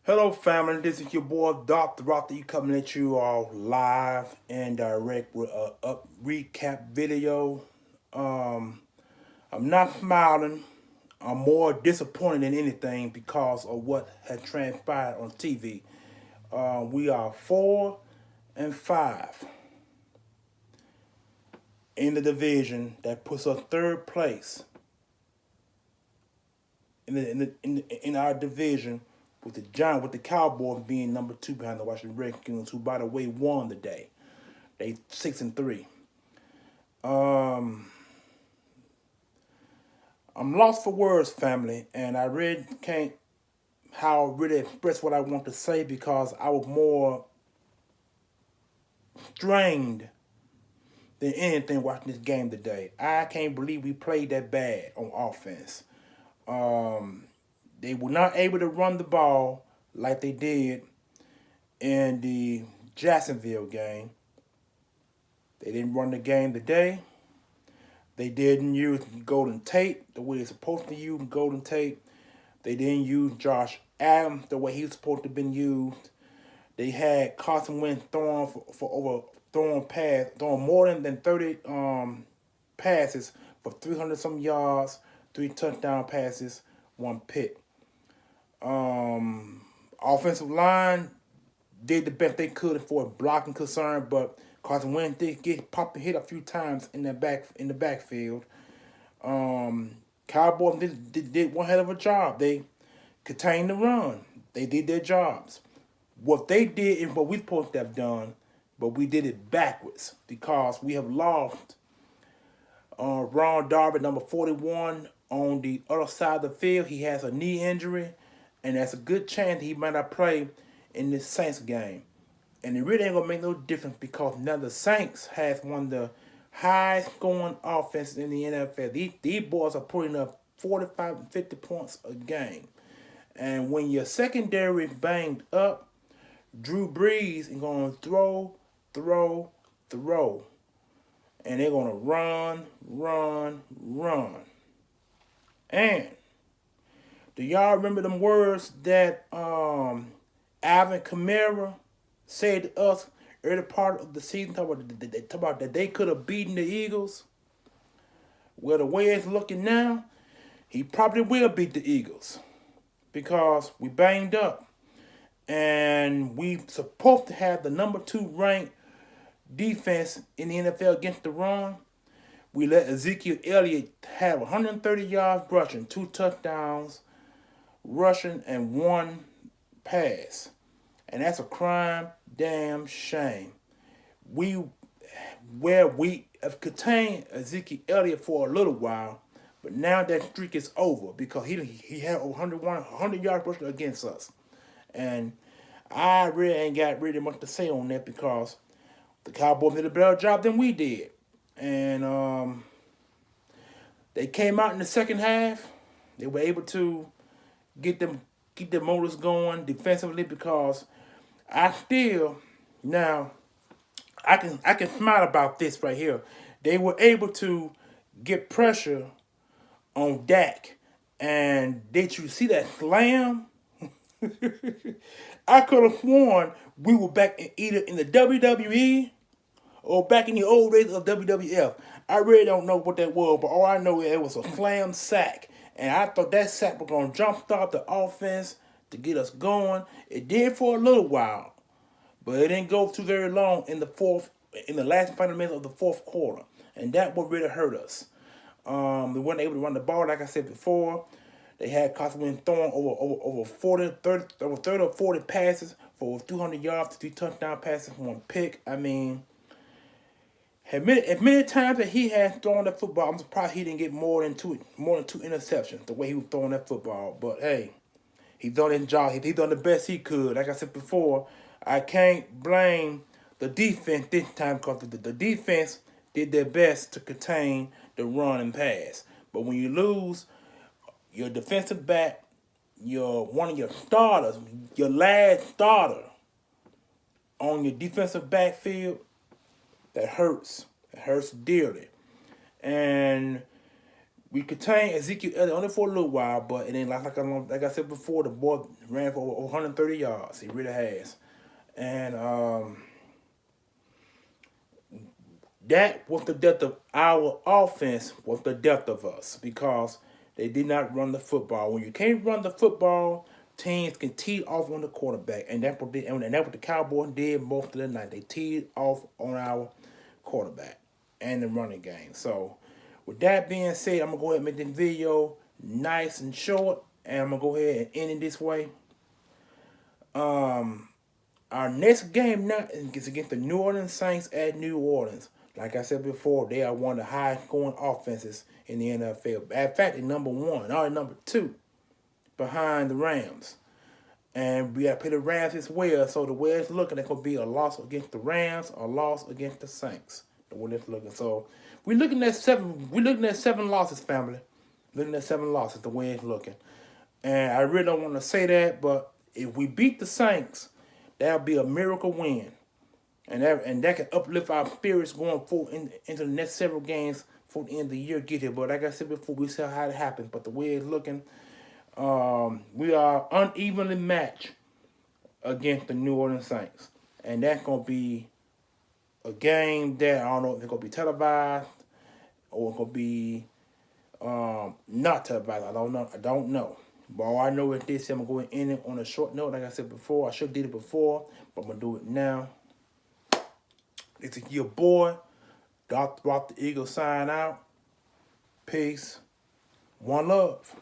Hello, family. This is your boy Dr. Rother. Coming at you all live and direct with a up recap video. Um, I'm not smiling. I'm more disappointed than anything because of what has transpired on TV. We are 4-5 in the division that puts us third place in our division with the Cowboys being number two behind the Washington Redskins, who by the way won the day. They 6-3. Um, I'm lost for words, family, and I really can't really express what I want to say because I was more strained than anything watching this game today. I can't believe we played that bad on offense. Um, they were not able to run the ball like they did in the Jacksonville game. They didn't run the game today. They didn't use Golden Tate the way they're supposed to use Golden Tate. They didn't use Josh Adams the way he was supposed to have been used. They had Carson Wentz throwing for over throwing more than 30 passes for 300 some yards, 3 touchdown passes, 1 pick. Offensive line did the best they could for a blocking concern, but Carson Wentz did get popped and hit a few times in the backfield. Cowboys did one hell of a job. They contained the run. They did their jobs. What they did is what we supposed to have done, but we did it backwards because we have lost Ron Darby, number 41, on the other side of the field. He has a knee injury, and there's a good chance he might not play in this Saints game. And it really ain't gonna make no difference because now the Saints has one of the highest scoring offenses in the NFL. These boys are putting up 45 and 50 points a game. And when your secondary banged up, Drew Brees is gonna throw, throw. And they're gonna run. And do y'all remember them words that Alvin Kamara said to us early part of the season, talking about that they could have beaten the Eagles? Well, the way it's looking now, he probably will beat the Eagles because we banged up. And we supposed to have the number 2 ranked defense in the NFL against the run. We let Ezekiel Elliott have 130 yards rushing, 2 touchdowns rushing, and 1 pass. And that's a crime damn shame. We have contained Ezekiel Elliott for a little while, but now that streak is over because he had 100 yards rushing against us. And I really ain't got really much to say on that because the Cowboys did a better job than we did. And they came out in the second half. They were able to keep their motors going defensively because I still now I can smile about this right here. They were able to get pressure on Dak. And did you see that slam? I could have sworn we were back either in the WWE or back in the old days of WWF. I really don't know what that was, but all I know is it was a slam sack. And I thought that sack was going to jumpstart the offense to get us going. It did for a little while, but it didn't go too very long in the last final minutes of the fourth quarter. And that would really hurt us. They weren't able to run the ball, like I said before. They had Carson Wentz throwing over 30 or 40 passes for 200 yards, 3 touchdown passes, 1 pick. I mean, as many times that he has thrown that football, I'm surprised he didn't get more than two interceptions the way he was throwing that football. But hey, he done his job. He done the best he could. Like I said before, I can't blame the defense this time because the defense did their best to contain the run and pass. But when you lose your defensive back, one of your starters, your last starter on your defensive backfield, that hurts. It hurts dearly. And We contained Ezekiel Elliott only for a little while, but it ain't like I said before, the boy ran for over 130 yards. He really has. And that was the depth of our offense, was the depth of us, because they did not run the football. When you can't run the football, teams can tee off on the quarterback, and that's what the Cowboys did most of the night. They teed off on our quarterback and the running game. So, with that being said, I'm gonna go ahead and make this video nice and short, and I'm gonna go ahead and end it this way. Our next game now is against the New Orleans Saints at New Orleans. Like I said before, they are one of the highest scoring offenses in the NFL. In fact, they're number one, or number two, behind the Rams. And we got to play the Rams as well. So the way it's looking, it's going to be a loss against the Rams, or a loss against the Saints. The way it's looking. So we're looking at seven. We're looking at 7 losses, family. Looking at 7 losses. The way it's looking. And I really don't want to say that, but if we beat the Saints, that'll be a miracle win. And that can uplift our spirits going forward into the next several games for the end of the year get here. But like I said before, we saw how it happens. But the way it's looking, we are unevenly matched against the New Orleans Saints. And that's going to be a game that I don't know if it's going to be televised or it's going to be not televised. I don't know. But all I know is this: I'm going to end it on a short note. Like I said before, I should have did it before, but I'm going to do it now. It's your boy, Dr. Rock the Eagle, sign out. Peace. One love.